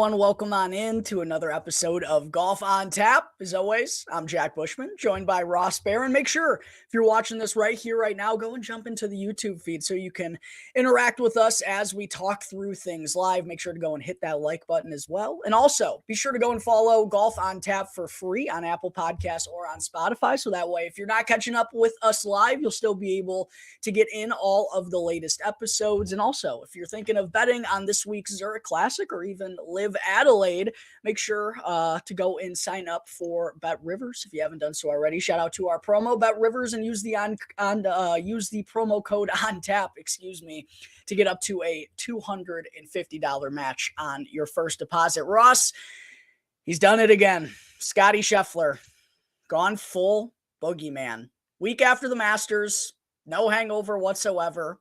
everyone. Welcome on in to another episode of Golf on Tap. As always, I'm Jack Bushman, joined by Ross Baran. Make sure, if you're watching this right here, right now, go and jump into the YouTube feed so you can interact with us as we talk through things live. Make sure to go and hit that like button as well. And also, be sure to go and follow Golf on Tap for free on Apple Podcasts or on Spotify. So that way, if you're not catching up with us live, you'll still be able to get in all of the latest episodes. And also, if you're thinking of betting on this week's Zurich Classic or even Live Adelaide, make sure to go and sign up for Bet Rivers if you haven't done so already. Shout out to our promo Bet Rivers and use the promo code on tap, to get up to a $250 match on your first deposit. Ross, he's done it again. Scottie Scheffler gone full boogeyman. Week after the Masters, no hangover whatsoever.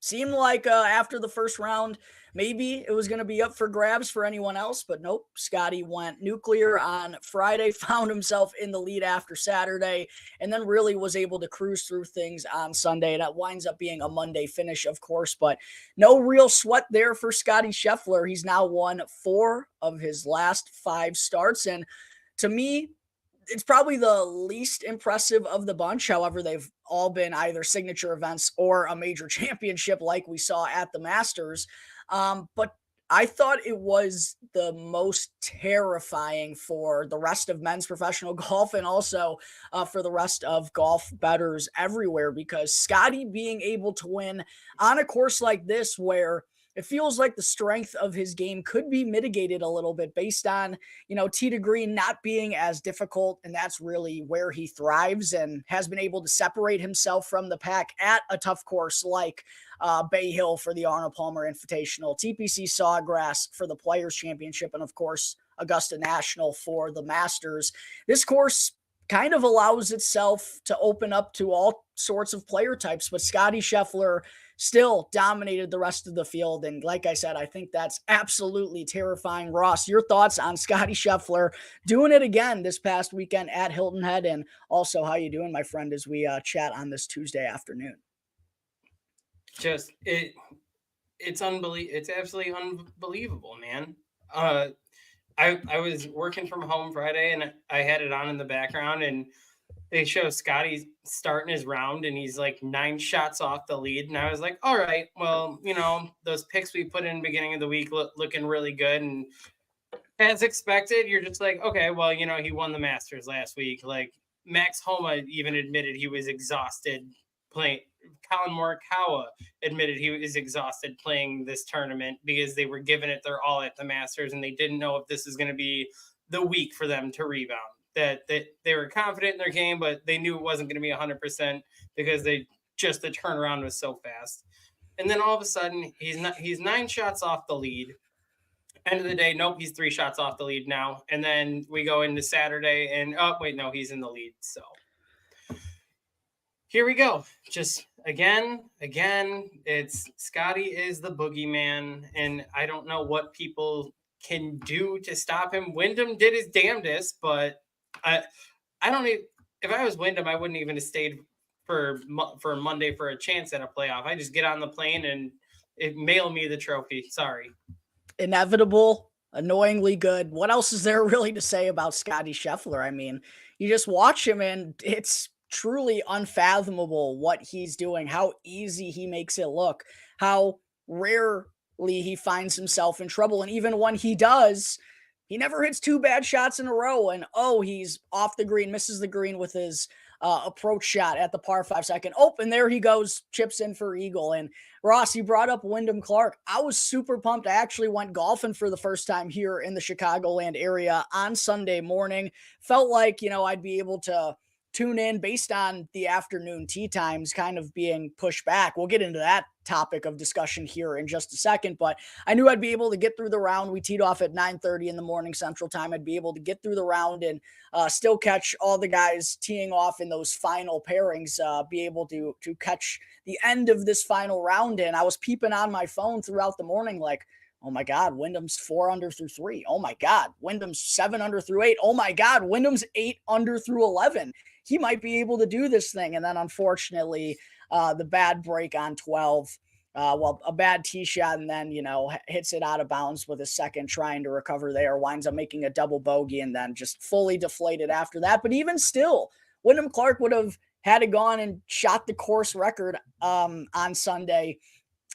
Seemed like after the first round, maybe it was going to be up for grabs for anyone else, but nope. Scottie went nuclear on Friday, found himself in the lead after Saturday, and then really was able to cruise through things on Sunday. That winds up being a Monday finish, of course, but no real sweat there for Scottie Scheffler. He's now won 4 of his last 5 starts, and to me, it's probably the least impressive of the bunch. However, they've all been either signature events or a major championship like we saw at the Masters. But I thought it was the most terrifying for the rest of men's professional golf and also for the rest of golf bettors everywhere, because Scottie being able to win on a course like this where it feels like the strength of his game could be mitigated a little bit based on, tee to green not being as difficult. And that's really where he thrives and has been able to separate himself from the pack at a tough course like Bay Hill for the Arnold Palmer Invitational, TPC Sawgrass for the Players Championship, and of course, Augusta National for the Masters. This course kind of allows itself to open up to all sorts of player types, but Scottie Scheffler still dominated the rest of the field. And like I said, I think that's absolutely terrifying. Ross, your thoughts on Scottie Scheffler doing it again this past weekend at Hilton Head, and also how you doing, my friend, as we chat on this Tuesday afternoon? It's unbelievable. It's absolutely unbelievable, man. I was working from home Friday and I had it on in the background and they show Scotty starting his round and he's like 9 shots off the lead. And I was like, all right, well, those picks we put in the beginning of the week looking really good. And as expected, you're just like, okay, well, he won the Masters last week. Like Max Homa even admitted he was exhausted playing. Colin Morikawa admitted he was exhausted playing this tournament because they were giving it their all at the Masters and they didn't know if this is going to be the week for them to rebound. That they were confident in their game, but they knew it wasn't going to be 100% because the turnaround was so fast. And then all of a sudden he's 9 shots off the lead. End of the day, nope, he's 3 shots off the lead now. And then we go into Saturday and he's in the lead. So here we go. Just again, it's Scottie is the boogeyman, and I don't know what people can do to stop him. Wyndham did his damnedest, but I don't even, if I was Wyndham, I wouldn't even have stayed for Monday for a chance at a playoff. I just get on the plane and mail me the trophy. Sorry. Inevitable, annoyingly good. What else is there really to say about Scottie Scheffler? I mean, you just watch him and it's truly unfathomable what he's doing, how easy he makes it look, how rarely he finds himself in trouble. And even when he does, he never hits 2 bad shots in a row. And he's off the green, misses the green with his approach shot at the par 5 second. And there he goes, chips in for eagle. And Ross, you brought up Wyndham Clark. I was super pumped. I actually went golfing for the first time here in the Chicagoland area on Sunday morning. Felt like, I'd be able to tune in based on the afternoon tee times kind of being pushed back. We'll get into that topic of discussion here in just a second, but I knew I'd be able to get through the round. We teed off at 9:30 in the morning Central Time. I'd be able to get through the round and still catch all the guys teeing off in those final pairings, be able to catch the end of this final round. And I was peeping on my phone throughout the morning like, oh my God, Wyndham's 4 under through 3. Oh my God, Wyndham's 7 under through 8. Oh my God, Wyndham's 8 under through 11. He might be able to do this thing. And then unfortunately, the bad break on 12 Well, a bad tee shot and then, hits it out of bounds with a second trying to recover there, winds up making a double bogey and then just fully deflated after that. But even still, Wyndham Clark would have had to gone and shot the course record on Sunday,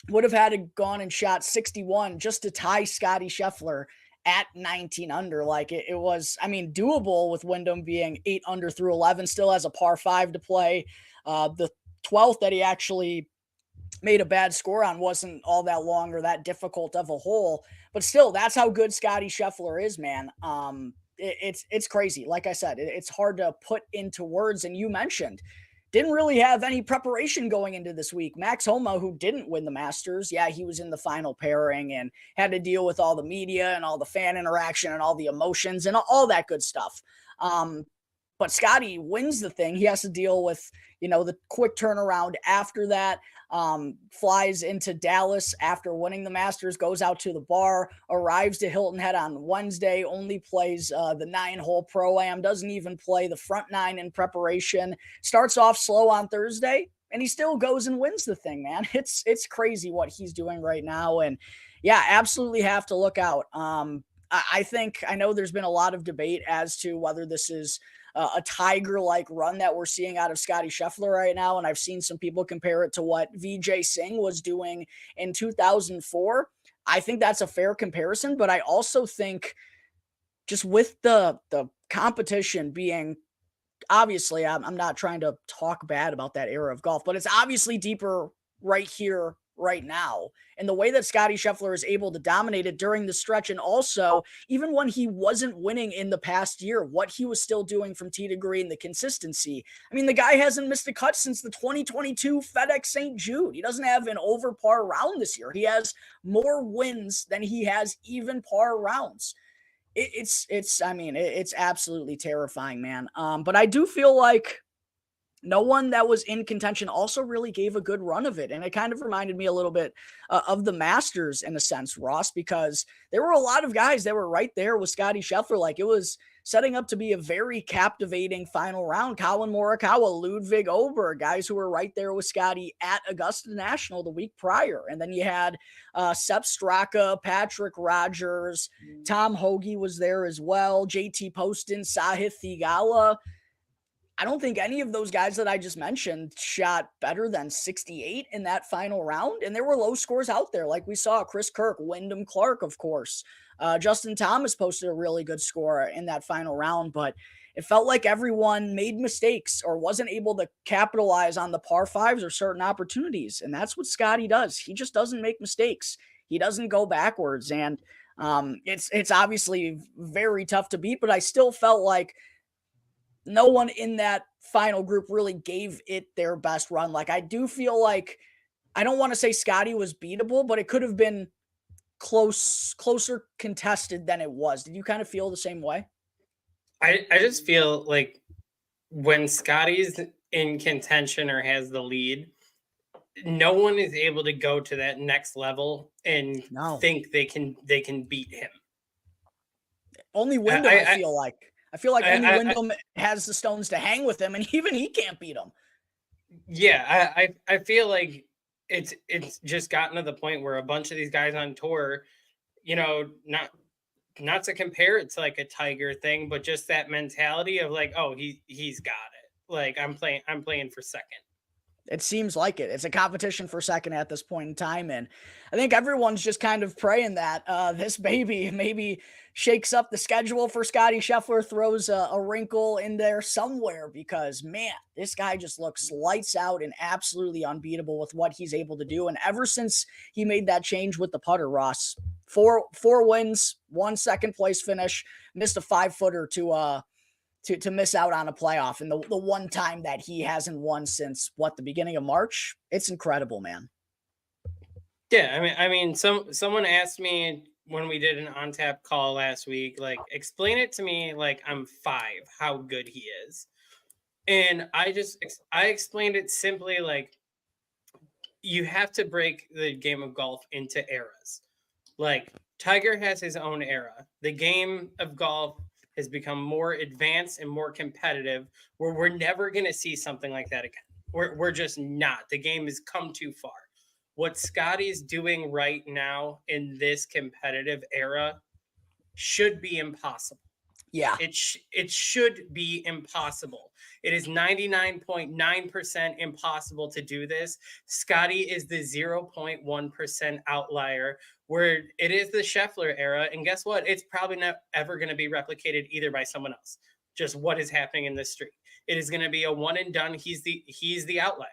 would have had to gone and shot 61 just to tie Scottie Scheffler at 19 under. Like it was, doable with Wyndham being 8 under through 11, still has a par 5 to play. The 12th that he actually made a bad score on wasn't all that long or that difficult of a hole, but still, that's how good Scottie Scheffler is, man. It's crazy. Like I said, it's hard to put into words. And you mentioned, didn't really have any preparation going into this week. Max Homa, who didn't win the Masters, yeah, he was in the final pairing and had to deal with all the media and all the fan interaction and all the emotions and all that good stuff. But Scottie wins the thing. He has to deal with, the quick turnaround after that. Flies into Dallas after winning the Masters, goes out to the bar, arrives to Hilton Head on Wednesday, only plays the 9-hole Pro-Am, doesn't even play the front 9 in preparation, starts off slow on Thursday, and he still goes and wins the thing, man. It's crazy what he's doing right now, and yeah, absolutely have to look out. I know there's been a lot of debate as to whether this is a Tiger-like run that we're seeing out of Scottie Scheffler right now, and I've seen some people compare it to what Vijay Singh was doing in 2004. I think that's a fair comparison, but I also think just with the competition being, obviously, I'm not trying to talk bad about that era of golf, but it's obviously deeper right here, right now. And the way that Scottie Scheffler is able to dominate it during the stretch, and also even when he wasn't winning in the past year, what he was still doing from tee to green, the consistency. The guy hasn't missed a cut since the 2022 FedEx St. Jude. He doesn't have an over par round this year. He has more wins than he has even par rounds. It's absolutely terrifying, man. But I do feel like no one that was in contention also really gave a good run of it. And it kind of reminded me a little bit of the Masters in a sense, Ross, because there were a lot of guys that were right there with Scottie Scheffler. Like, it was setting up to be a very captivating final round. Colin Morikawa, Ludwig Oberg, guys who were right there with Scottie at Augusta National the week prior. And then you had Sepp Straka, Patrick Rogers, Tom Hoagie was there as well, JT Poston, Sahith Theegala. I don't think any of those guys that I just mentioned shot better than 68 in that final round. And there were low scores out there. Like we saw Chris Kirk, Wyndham Clark, of course. Justin Thomas posted a really good score in that final round, but it felt like everyone made mistakes or wasn't able to capitalize on the par 5s or certain opportunities. And that's what Scottie does. He just doesn't make mistakes. He doesn't go backwards. And it's obviously very tough to beat, but I still felt like no one in that final group really gave it their best run. Like, I do feel like, I don't want to say Scottie was beatable, but it could have been closer contested than it was. Did you kind of feel the same way? I just feel like when Scottie's in contention or has the lead, no one is able to go to that next level and think they can beat him. Only Wyndham, I feel like only Wyndham has the stones to hang with him, and even he can't beat him. Yeah, I feel like it's just gotten to the point where a bunch of these guys on tour, not to compare it to like a Tiger thing, but just that mentality of like, oh, he's got it. Like, I'm playing for second. It seems like it. It's a competition for second at this point in time. And I think everyone's just kind of praying that this baby maybe shakes up the schedule for Scottie Scheffler, throws a wrinkle in there somewhere, because, man, this guy just looks lights out and absolutely unbeatable with what he's able to do. And ever since he made that change with the putter, Ross, four wins, 1 second place finish, missed a 5-footer to miss out on a playoff. And the one time that he hasn't won since the beginning of March, it's incredible, man. Yeah. I mean, someone asked me when we did an on-tap call last week, like, explain it to me like I'm 5, how good he is. And I explained it simply like, you have to break the game of golf into eras. Like, Tiger has his own era. The game of golf has become more advanced and more competitive, where we're never going to see something like that again. We're just not. The game has come too far. what Scottie's doing right now in this competitive era should be impossible. Yeah. It should be impossible. It is 99.9% impossible to do this. Scottie is the 0.1% outlier, where it is the Scheffler era. And guess what? It's probably not ever going to be replicated either by someone else. Just what is happening in this streak. It is going to be a one and done. He's the outlier.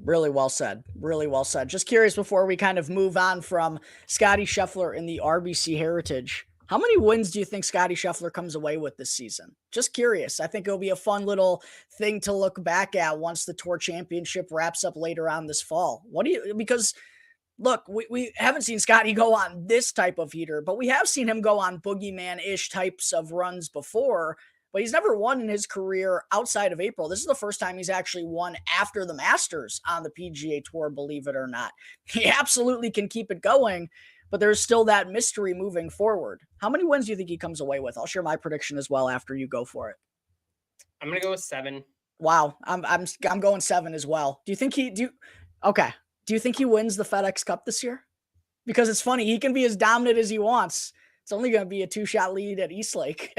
Really well said. Really well said. Just curious before we kind of move on from Scottie Scheffler in the RBC Heritage, how many wins do you think Scottie Scheffler comes away with this season? Just curious. I think it'll be a fun little thing to look back at once the Tour Championship wraps up later on this fall. Because look, we haven't seen Scottie go on this type of heater, but we have seen him go on boogeyman-ish types of runs before, but he's never won in his career outside of April. This is the first time he's actually won after the Masters on the PGA Tour, believe it or not. He absolutely can keep it going, but there's still that mystery moving forward. How many wins do you think he comes away with? I'll share my prediction as well after you go for it. I'm going to go with 7. Wow. I'm going 7 as well. Do you think okay. Do you think he wins the FedEx Cup this year? Because it's funny, he can be as dominant as he wants. It's only going to be a 2-shot lead at Eastlake.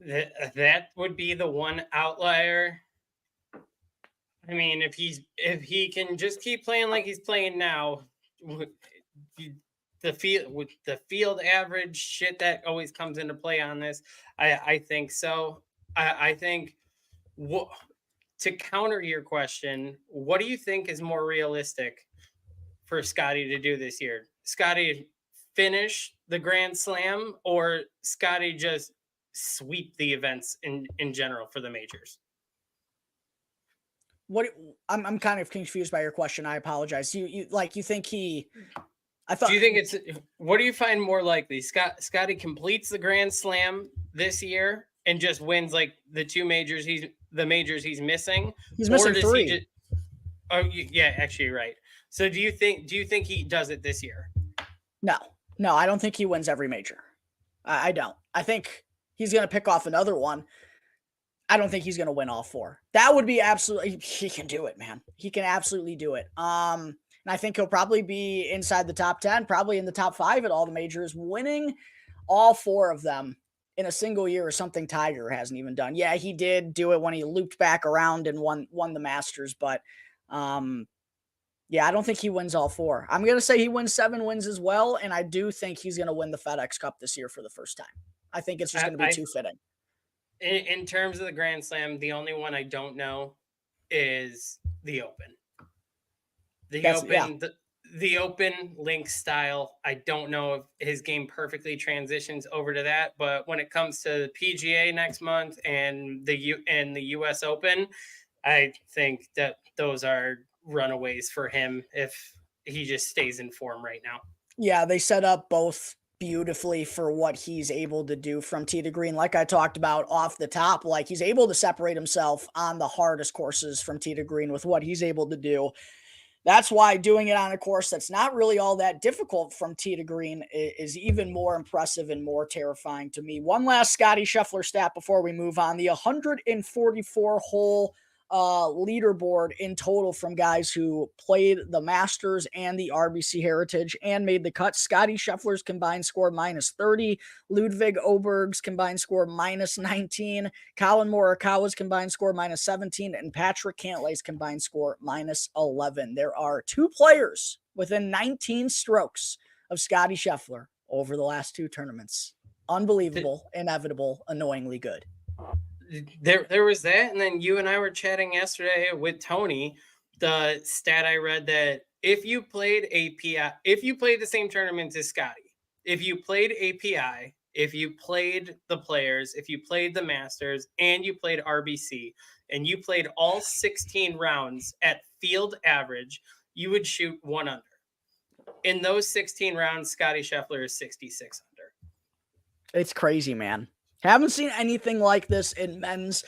That would be the one outlier. I mean, if he can just keep playing like he's playing now, the field average shit that always comes into play on this, I think so. I think to counter your question, what do you think is more realistic for Scottie to do this year? Scottie finish the Grand Slam, or Scottie just sweep the events in general for the majors? I'm kind of confused by your question. I apologize. You think he? Do you think what do you find more likely? Scottie completes the Grand Slam this year and just wins like the 2 majors he's missing. He's missing 3. Yeah, actually, you're right. So do you think he does it this year? No, I don't think he wins every major. I don't. I think he's going to pick off another one. I don't think he's going to win all 4. That would be absolutely, he can do it, man. He can absolutely do it. And I think he'll probably be inside the top 10, probably in the top 5 at all the majors, winning all 4 of them in a single year, or something Tiger hasn't even done. Yeah, he did do it when he looped back around and won the Masters, but yeah, I don't think he wins all 4. I'm going to say he wins 7 wins as well, and I do think he's going to win the FedEx Cup this year for the first time. I think it's just going to be too fitting. In terms of the Grand Slam, the only one I don't know is the Open. The Open link style, I don't know if his game perfectly transitions over to that, but when it comes to the PGA next month and the US Open, I think that those are runaways for him if he just stays in form right now. Yeah, they set up both beautifully for what he's able to do from tee to green. Like I talked about off the top, like he's able to separate himself on the hardest courses from tee to green with what he's able to do. That's why doing it on a course that's not really all that difficult from tee to green is even more impressive and more terrifying to me. One last Scottie Scheffler stat before we move on. The 144-hole leaderboard in total from guys who played the Masters and the RBC Heritage and made the cut. Scottie Scheffler's combined score -30, Ludwig Oberg's combined score -19, Colin Morikawa's combined score -17, and Patrick Cantlay's combined score -11. There are 2 players within 19 strokes of Scottie Scheffler over the last 2 tournaments. Unbelievable, inevitable, annoyingly good. There was that, and then you and I were chatting yesterday with Tony. The stat I read that if you played the same tournament as Scottie, if you played API, if you played the Players, if you played the Masters, and you played RBC, and you played all 16 rounds at field average, you would shoot 1 under. In those 16 rounds, Scottie Scheffler is 66 under. It's crazy, man. Haven't seen anything like this in men's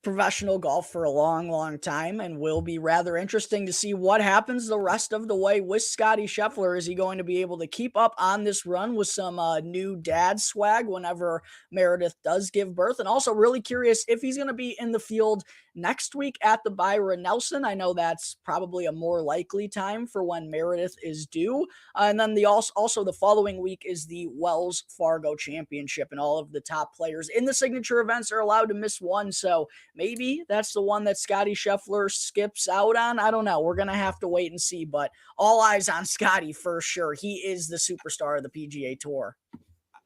professional golf for a long, long time, and will be rather interesting to see what happens the rest of the way with Scottie Scheffler. Is he going to be able to keep up on this run with some new dad swag whenever Meredith does give birth? And also really curious if he's going to be in the field next week at the Byron Nelson. I know that's probably a more likely time for when Meredith is due. And then also the following week is the Wells Fargo Championship, and all of the top players in the signature events are allowed to miss one. So maybe that's the one that Scottie Scheffler skips out on. I don't know. We're going to have to wait and see, but all eyes on Scottie for sure. He is the superstar of the PGA Tour.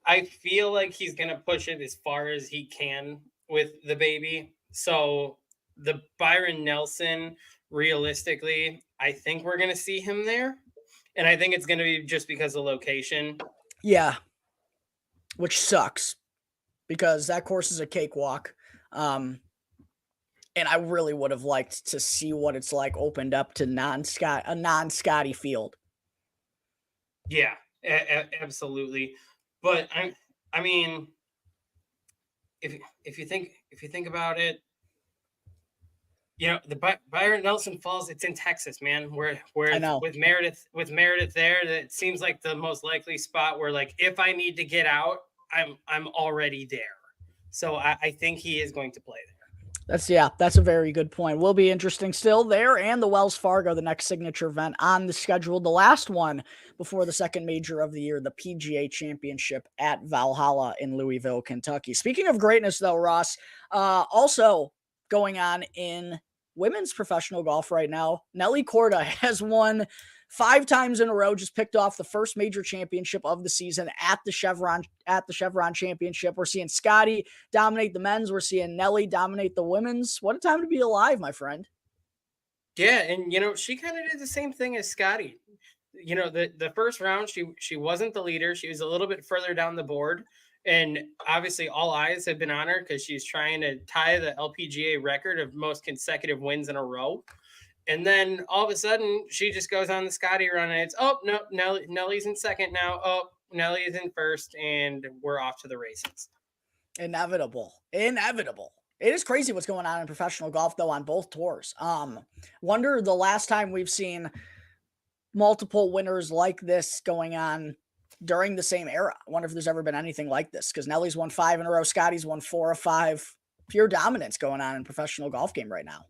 I feel like he's going to push it as far as he can with the baby. So the Byron Nelson, realistically, I think we're going to see him there. And I think it's going to be just because of location. Yeah. Which sucks because that course is a cakewalk. And I really would have liked to see what it's like opened up to a non-Scottie field. Yeah, absolutely. But I mean, if you think about it, the Byron Nelson Falls, it's in Texas, man. Where with Meredith there, that seems like the most likely spot where, like, if I need to get out, I'm already there. So I think he is going to play there. That's a very good point. Will be interesting still there, and the Wells Fargo, the next signature event on the schedule, the last one before the second major of the year, the PGA Championship at Valhalla in Louisville, Kentucky. Speaking of greatness, though, Ross, also going on in women's professional golf right now, Nelly Korda has won 5 times in a row, just picked off the first major championship of the season at the Chevron Championship. We're seeing Scottie dominate the men's. We're seeing Nelly dominate the women's. What a time to be alive, my friend. Yeah, and she kind of did the same thing as Scottie. The first round, she wasn't the leader. She was a little bit further down the board. And obviously all eyes have been on her because she's trying to tie the LPGA record of most consecutive wins in a row. And then all of a sudden, she just goes on the Scottie run, and it's, oh, no, Nelly's in second now. Oh, Nelly is in first, and we're off to the races. Inevitable. It is crazy what's going on in professional golf, though, on both tours. Wonder the last time we've seen multiple winners like this going on during the same era. I wonder if there's ever been anything like this, because Nelly's won 5 in a row. Scottie's won 4 of 5. Pure dominance going on in professional golf game right now.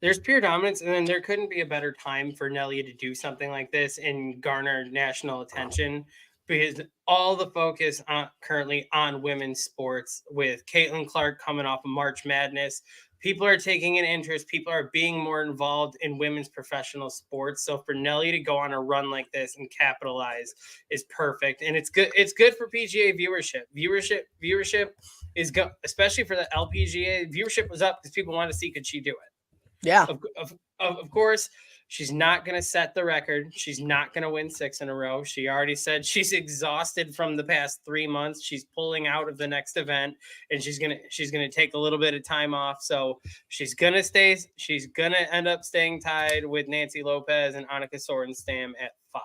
There's pure dominance, and then there couldn't be a better time for Nelly to do something like this and garner national attention, because all the focus currently on women's sports, with Caitlin Clark coming off of March Madness. People are taking an interest. People are being more involved in women's professional sports. So for Nelly to go on a run like this and capitalize is perfect. And it's good. It's good for PGA viewership. Viewership is good, especially for the LPGA. Viewership was up because people wanted to see, could she do it? Yeah. Of course, she's not going to set the record. She's not going to win 6 in a row. She already said she's exhausted from the past 3 months. She's pulling out of the next event, and she's going to take a little bit of time off. So she's going to end up staying tied with Nancy Lopez and Annika Sorenstam at 5.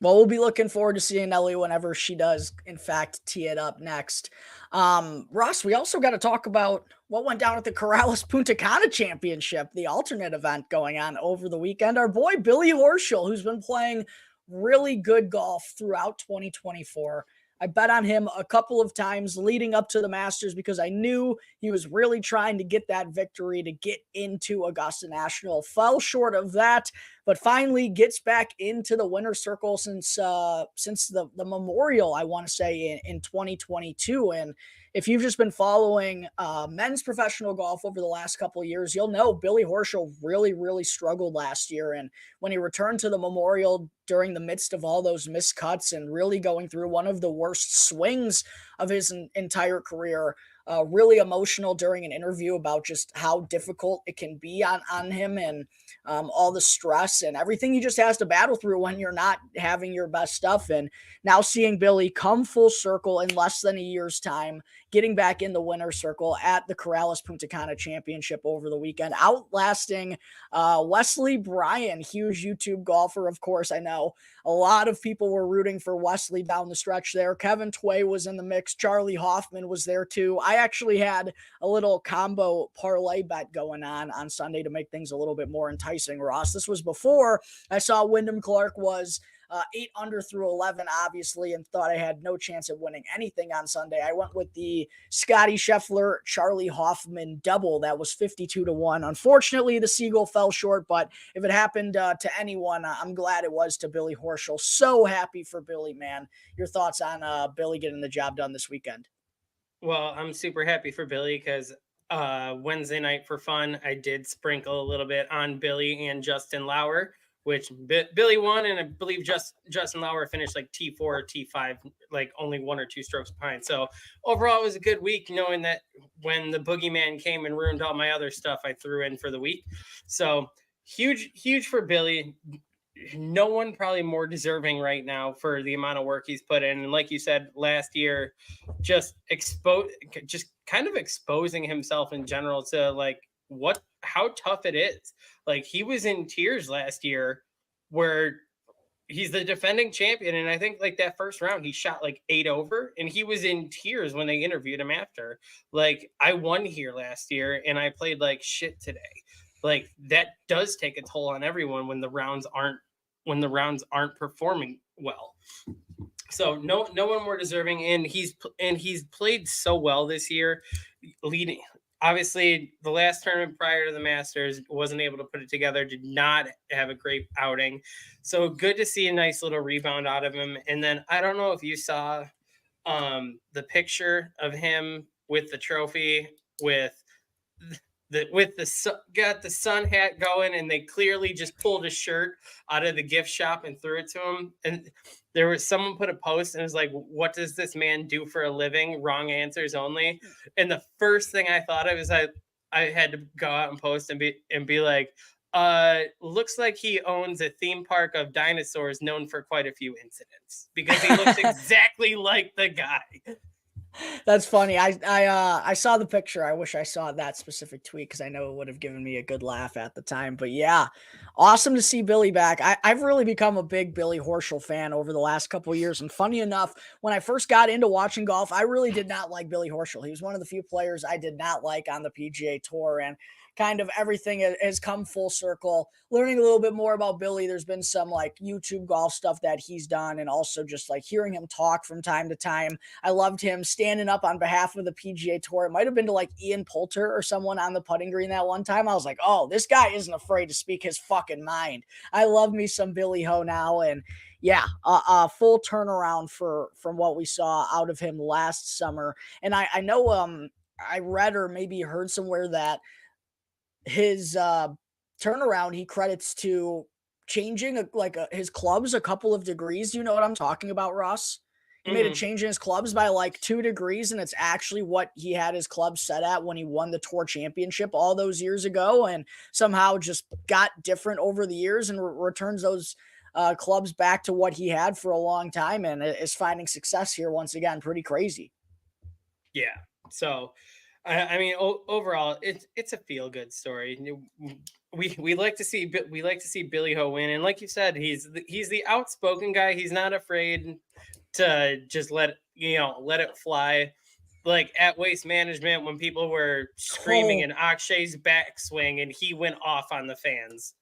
Well, we'll be looking forward to seeing Nelly whenever she does, in fact, tee it up next. Ross, we also got to talk about what went down at the Corrales Punta Cana Championship, the alternate event going on over the weekend. Our boy Billy Horschel, who's been playing really good golf throughout 2024. I bet on him a couple of times leading up to the Masters because I knew he was really trying to get that victory to get into Augusta National. Fell short of that, but finally gets back into the winner's circle since the Memorial, I want to say, in 2022. And if you've just been following men's professional golf over the last couple of years, you'll know Billy Horschel really, really struggled last year. And when he returned to the Memorial during the midst of all those missed cuts and really going through one of the worst swings of his entire career, really emotional during an interview about just how difficult it can be on him and all the stress and everything he just has to battle through when you're not having your best stuff. And now seeing Billy come full circle in less than a year's time, getting back in the winner's circle at the Corrales Punta Cana Championship over the weekend, outlasting Wesley Bryan, huge YouTube golfer, of course. I know a lot of people were rooting for Wesley down the stretch there. Kevin Tway was in the mix. Charlie Hoffman was there too. I actually had a little combo parlay bet going on Sunday to make things a little bit more enticing, Ross. This was before I saw Wyndham Clark was 8 under through 11, obviously, and thought I had no chance of winning anything on Sunday. I went with the Scottie Scheffler, Charlie Hoffman double. That was 52-1. Unfortunately, the Seagull fell short, but if it happened to anyone, I'm glad it was to Billy Horschel. So happy for Billy, man. Your thoughts on Billy getting the job done this weekend? Well, I'm super happy for Billy because Wednesday night for fun, I did sprinkle a little bit on Billy and Justin Lauer, which Billy won, and I believe Justin Lauer finished like T4 or T5, like only 1 or 2 strokes behind. So overall, it was a good week, knowing that when the boogeyman came and ruined all my other stuff, I threw in for the week. So huge for Billy. No one probably more deserving right now for the amount of work he's put in. And like you said, last year, just kind of exposing himself in general to like how tough it is. Like, he was in tears last year, where he's the defending champion. And I think like that first round, he shot like 8 over, and he was in tears when they interviewed him after. Like, I won here last year and I played like shit today. Like, that does take a toll on everyone when the rounds aren't performing well. So no one more deserving, and he's played so well this year, leading. Obviously, the last tournament prior to the Masters, wasn't able to put it together, did not have a great outing. So good to see a nice little rebound out of him. And then I don't know if you saw the picture of him with the trophy, got the sun hat going, and they clearly just pulled a shirt out of the gift shop and threw it to him. And there was someone put a post and it was like, "What does this man do for a living? Wrong answers only." And the first thing I thought of is I had to go out and post and be like, looks like he owns a theme park of dinosaurs known for quite a few incidents, because he looks exactly like the guy. That's funny. I saw the picture. I wish I saw that specific tweet, because I know it would have given me a good laugh at the time. But yeah, awesome to see Billy back. I've really become a big Billy Horschel fan over the last couple of years. And funny enough, when I first got into watching golf, I really did not like Billy Horschel. He was one of the few players I did not like on the PGA Tour, and kind of everything has come full circle. Learning a little bit more about Billy, there's been some like YouTube golf stuff that he's done, and also just like hearing him talk from time to time. I loved him standing up on behalf of the PGA Tour. It might have been to like Ian Poulter or someone on the putting green that one time. I was like, oh, this guy isn't afraid to speak his fucking mind. I love me some Billy Ho now. And yeah, a full turnaround from what we saw out of him last summer. And I know I read or maybe heard somewhere that his turnaround he credits to changing his clubs a couple of degrees. Do you know what I'm talking about, Ross? He made a change in his clubs by like 2 degrees, and it's actually what he had his clubs set at when he won the tour championship all those years ago, and somehow just got different over the years and returns those clubs back to what he had for a long time, and is finding success here once again. Pretty crazy. Yeah. So, I mean, overall, it's a feel good story. We like to see Billy Ho win, and like you said, he's the outspoken guy. He's not afraid to just let it fly. Like at Waste Management, when people were screaming in Akshay's backswing, and he went off on the fans.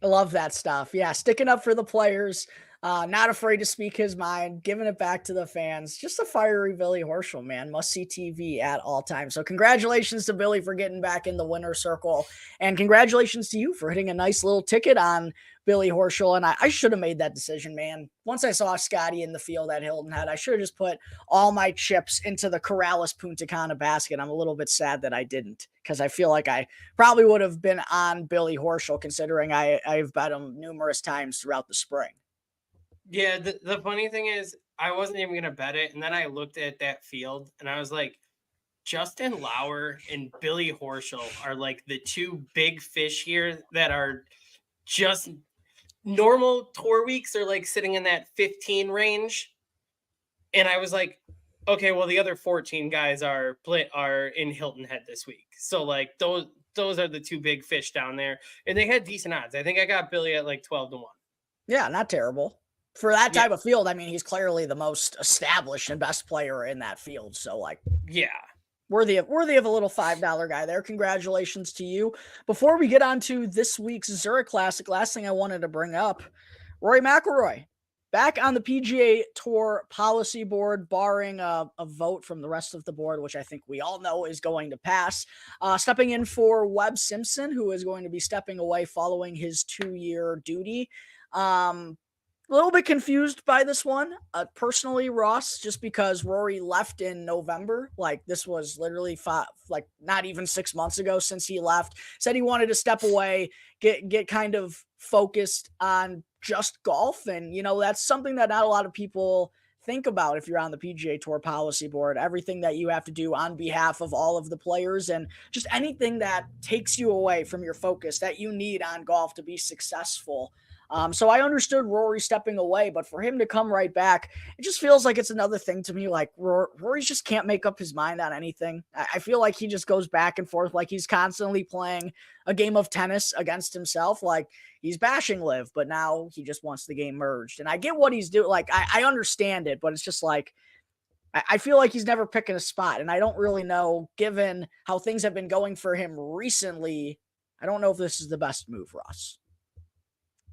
I love that stuff. Yeah, sticking up for the players, not afraid to speak his mind, giving it back to the fans. Just a fiery Billy Horschel, man. Must see TV at all times. So congratulations to Billy for getting back in the winner's circle, and congratulations to you for hitting a nice little ticket on Billy Horschel. And I should have made that decision, man. Once I saw Scottie in the field at Hilton Head, I should have just put all my chips into the Corrales Punta Cana basket. I'm a little bit sad that I didn't, because I feel like I probably would have been on Billy Horschel, considering I've bet him numerous times throughout the spring. Yeah, the funny thing is, I wasn't even going to bet it. And then I looked at that field and I was like, Justin Lauer and Billy Horschel are like the 2 big fish here that are just normal tour weeks are like sitting in that 15 range. And I was like, okay, well, the other 14 guys are in Hilton Head this week. So like those are the 2 big fish down there. And they had decent odds. I think I got Billy at like 12-1. Yeah, not terrible. For that type of field, I mean, he's clearly the most established and best player in that field. So, like, yeah, worthy of a little $5 guy there. Congratulations to you. Before we get on to this week's Zurich Classic, last thing I wanted to bring up, Rory McIlroy back on the PGA Tour Policy Board, barring a vote from the rest of the board, which I think we all know is going to pass. Stepping in for Webb Simpson, who is going to be stepping away following his 2-year duty. A little bit confused by this one, personally, Ross, just because Rory left in November. Like, this was literally not even 6 months ago since he left. Said he wanted to step away, get kind of focused on just golf. And, that's something that not a lot of people think about if you're on the PGA Tour Policy Board. Everything that you have to do on behalf of all of the players and just anything that takes you away from your focus that you need on golf to be successful. So I understood Rory stepping away, but for him to come right back, it just feels like it's another thing to me. Like Rory just can't make up his mind on anything. I feel like he just goes back and forth, like he's constantly playing a game of tennis against himself. Like he's bashing Liv, but now he just wants the game merged. And I get what he's doing. Like I understand it, but it's just like, I feel like he's never picking a spot. And I don't really know, given how things have been going for him recently, I don't know if this is the best move, Ross.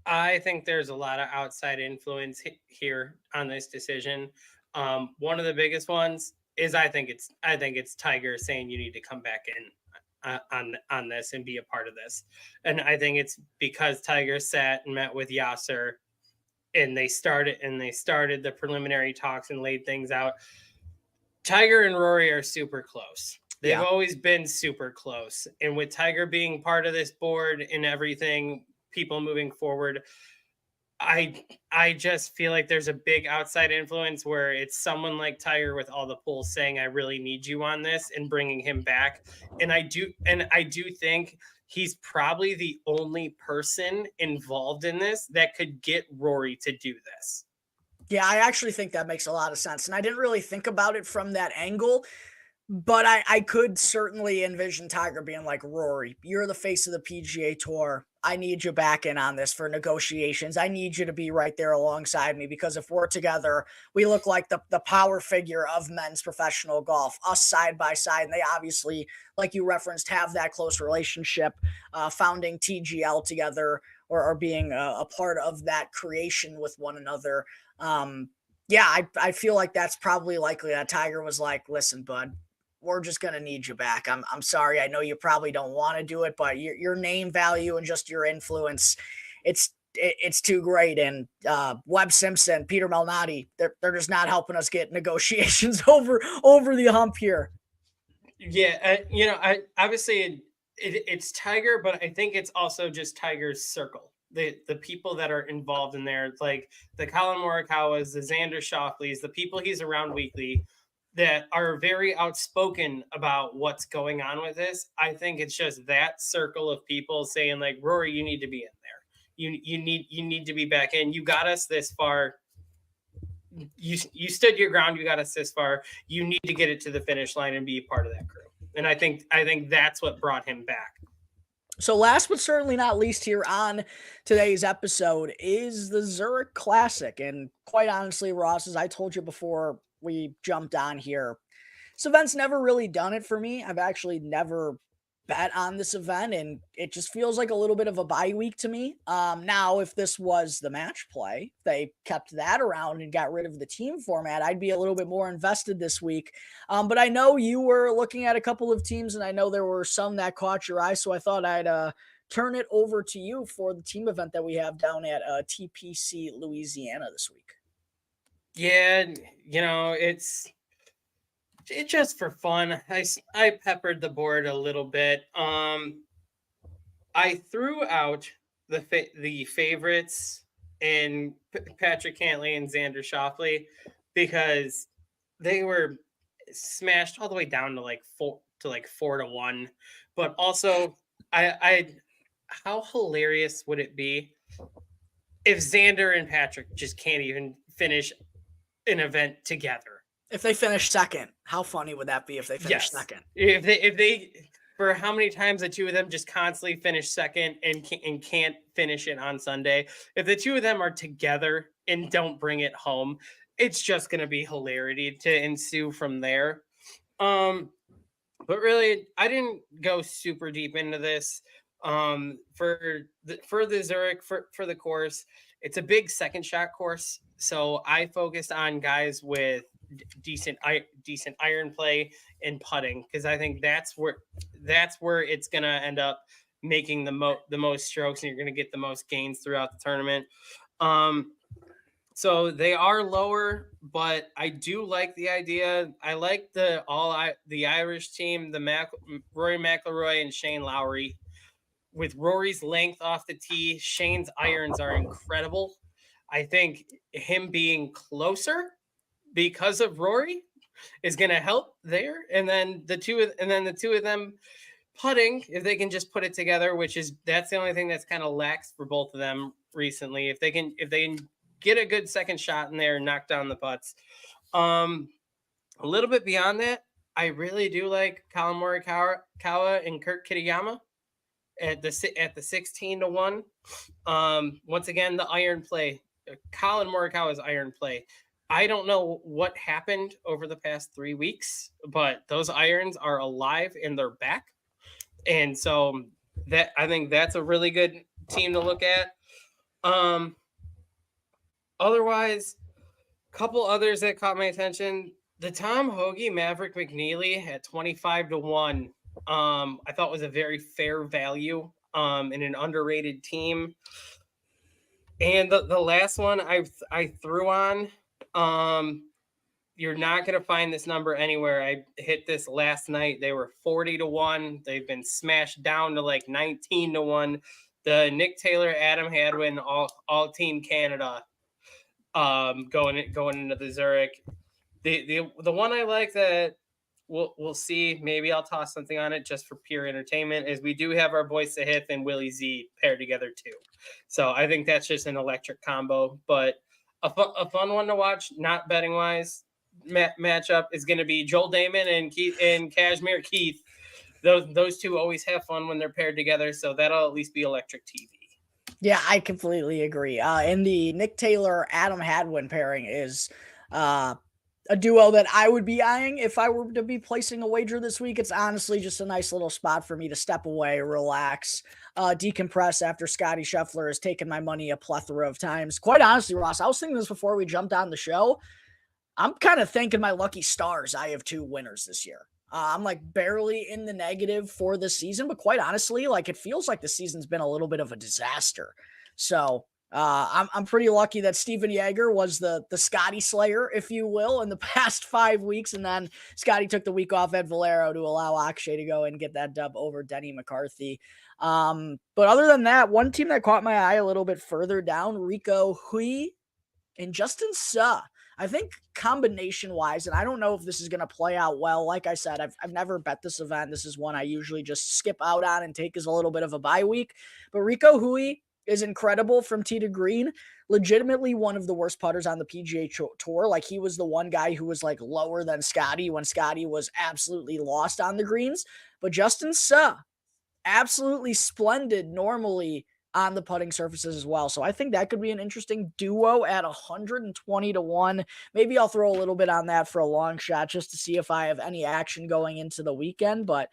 I think there's a lot of outside influence here on this decision. One of the biggest ones is I think it's Tiger saying you need to come back in on this and be a part of this. And I think it's because Tiger sat and met with Yasser and they started the preliminary talks and laid things out. Tiger and Rory are super close. They've always been super close. And with Tiger being part of this board and everything, people moving forward, I just feel like there's a big outside influence where it's someone like Tiger with all the pull saying, I really need you on this and bringing him back. And I do think he's probably the only person involved in this that could get Rory to do this. Yeah, I actually think that makes a lot of sense. And I didn't really think about it from that angle, but I could certainly envision Tiger being like, Rory, you're the face of the PGA Tour. I need you back in on this for negotiations. I need you to be right there alongside me, because if we're together, we look like the power figure of men's professional golf, us side by side. And they obviously, like you referenced, have that close relationship, founding TGL together or being a part of that creation with one another. I feel like that's probably likely that Tiger was like, listen, bud, we're just going to need you back. I'm sorry. I know you probably don't want to do it, but your name value and just your influence, it's too great. And Webb Simpson, Peter Malnati, they're just not helping us get negotiations over the hump here. Yeah. Obviously it's Tiger, but I think it's also just Tiger's circle. The people that are involved in there, like the Colin Morikawas, the Xander Schauffele's, the people he's around weekly, that are very outspoken about what's going on with this. I think it's just that circle of people saying like, Rory, you need to be in there. You need to be back in. You got us this far. You stood your ground. You got us this far. You need to get it to the finish line and be a part of that crew. And I think that's what brought him back. So last but certainly not least here on today's episode is the Zurich Classic. And quite honestly, Ross, as I told you before we jumped on here, this event's never really done it for me. I've actually never bet on this event, and it just feels like a little bit of a bye week to me. Now, if this was the match play, they kept that around and got rid of the team format, I'd be a little bit more invested this week. But I know you were looking at a couple of teams, and I know there were some that caught your eye, so I thought I'd turn it over to you for the team event that we have down at TPC Louisiana this week. Yeah, it's just for fun. I peppered the board a little bit. I threw out the favorites in Patrick Cantlay and Xander Schauffele because they were smashed all the way down to like 4-1. But also, how hilarious would it be if Xander and Patrick just can't even finish an event together? If they finish second, how funny would that be if they finish second? If they for how many times the two of them just constantly finish second and can't finish it on Sunday. If the two of them are together and don't bring it home, it's just going to be hilarity to ensue from there. But really, I didn't go super deep into this. For the Zurich for the course. It's a big second shot course, so I focused on guys with decent iron play and putting, because I think that's where it's gonna end up making the most strokes, and you're gonna get the most gains throughout the tournament. So they are lower, but I do like the idea. I like the Irish team, Rory McIlroy and Shane Lowry. With Rory's length off the tee, Shane's irons are incredible. I think him being closer because of Rory is going to help there. And then the two of them putting, if they can just put it together, that's the only thing that's kind of lax for both of them recently. If they can get a good second shot in there and knock down the putts. A little bit beyond that, I really do like Colin Morikawa and Kurt Kitayama at the 16-1. Once again, the iron play. Colin Morikawa's iron play. I don't know what happened over the past 3 weeks, but those irons are alive and they're back. And so I think that's a really good team to look at. Otherwise, a couple others that caught my attention. The Tom Hoagie Maverick McNeely at 25-1. I thought was a very fair value in an underrated team. And the last one I threw on, you're not going to find this number anywhere. I hit this last night. They were 40-1. They've been smashed down to like 19-1. The Nick Taylor, Adam Hadwin, all Team Canada going into the Zurich. The one I like that we'll see, maybe I'll toss something on it just for pure entertainment, is we do have our boy Sahith and Willie Z paired together too. So I think that's just an electric combo, but a fun one to watch, not betting wise. Matchup is going to be Joel Damon and Kashmir Keith. Those two always have fun when they're paired together, so that'll at least be electric TV. Yeah, I completely agree. And the Nick Taylor Adam Hadwin pairing is a duo that I would be eyeing if I were to be placing a wager this week. It's honestly just a nice little spot for me to step away, relax, decompress after Scottie Scheffler has taken my money a plethora of times. Quite honestly, Ross, I was thinking this before we jumped on the show. I'm kind of thanking my lucky stars I have 2 winners this year. I'm like barely in the negative for the season, but quite honestly, like it feels like the season's been a little bit of a disaster. So I'm pretty lucky that Steven Yeager was the Scottie Slayer, if you will, in the past 5 weeks. And then Scottie took the week off at Valero to allow Akshay to go and get that dub over Denny McCarthy. But other than that, one team that caught my eye a little bit further down, Rico Hui and Justin Suh. I think combination-wise, and I don't know if this is going to play out well. Like I said, I've never bet this event. This is one I usually just skip out on and take as a little bit of a bye week. But Rico Hui is incredible from tee to green. Legitimately one of the worst putters on the PGA Tour. Like he was the one guy who was like lower than Scottie when Scottie was absolutely lost on the greens. But Justin Suh, absolutely splendid normally on the putting surfaces as well. So I think that could be an interesting duo at 120-1. Maybe I'll throw a little bit on that for a long shot just to see if I have any action going into the weekend. But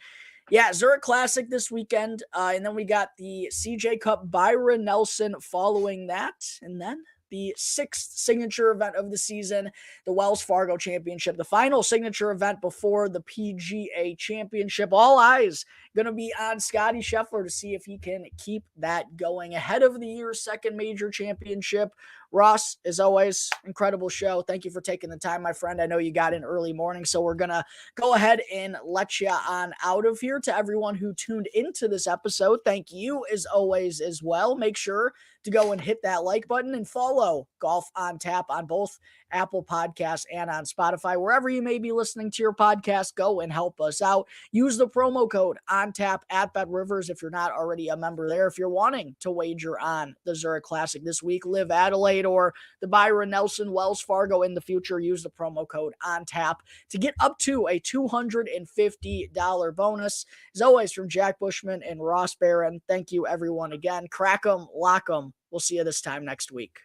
yeah, Zurich Classic this weekend. And then we got the CJ Cup Byron Nelson following that. And then the 6th signature event of the season, the Wells Fargo Championship, the final signature event before the PGA Championship. All eyes going to be on Scottie Scheffler to see if he can keep that going ahead of the year's 2nd major championship. Ross, as always, incredible show. Thank you for taking the time, my friend. I know you got in early morning, so we're going to go ahead and let you on out of here. To everyone who tuned into this episode, thank you as always as well. Make sure to go and hit that like button and follow Golf on Tap on both Apple Podcasts and on Spotify. Wherever you may be listening to your podcast, go and help us out. Use the promo code ONTAP at BetRivers if you're not already a member there. If you're wanting to wager on the Zurich Classic this week, Live Adelaide, or the Byron Nelson Wells Fargo in the future, use the promo code ONTAP to get up to a $250 bonus. As always, from Jack Bushman and Ross Baran, thank you everyone again. Crack 'em, lock 'em. We'll see you this time next week.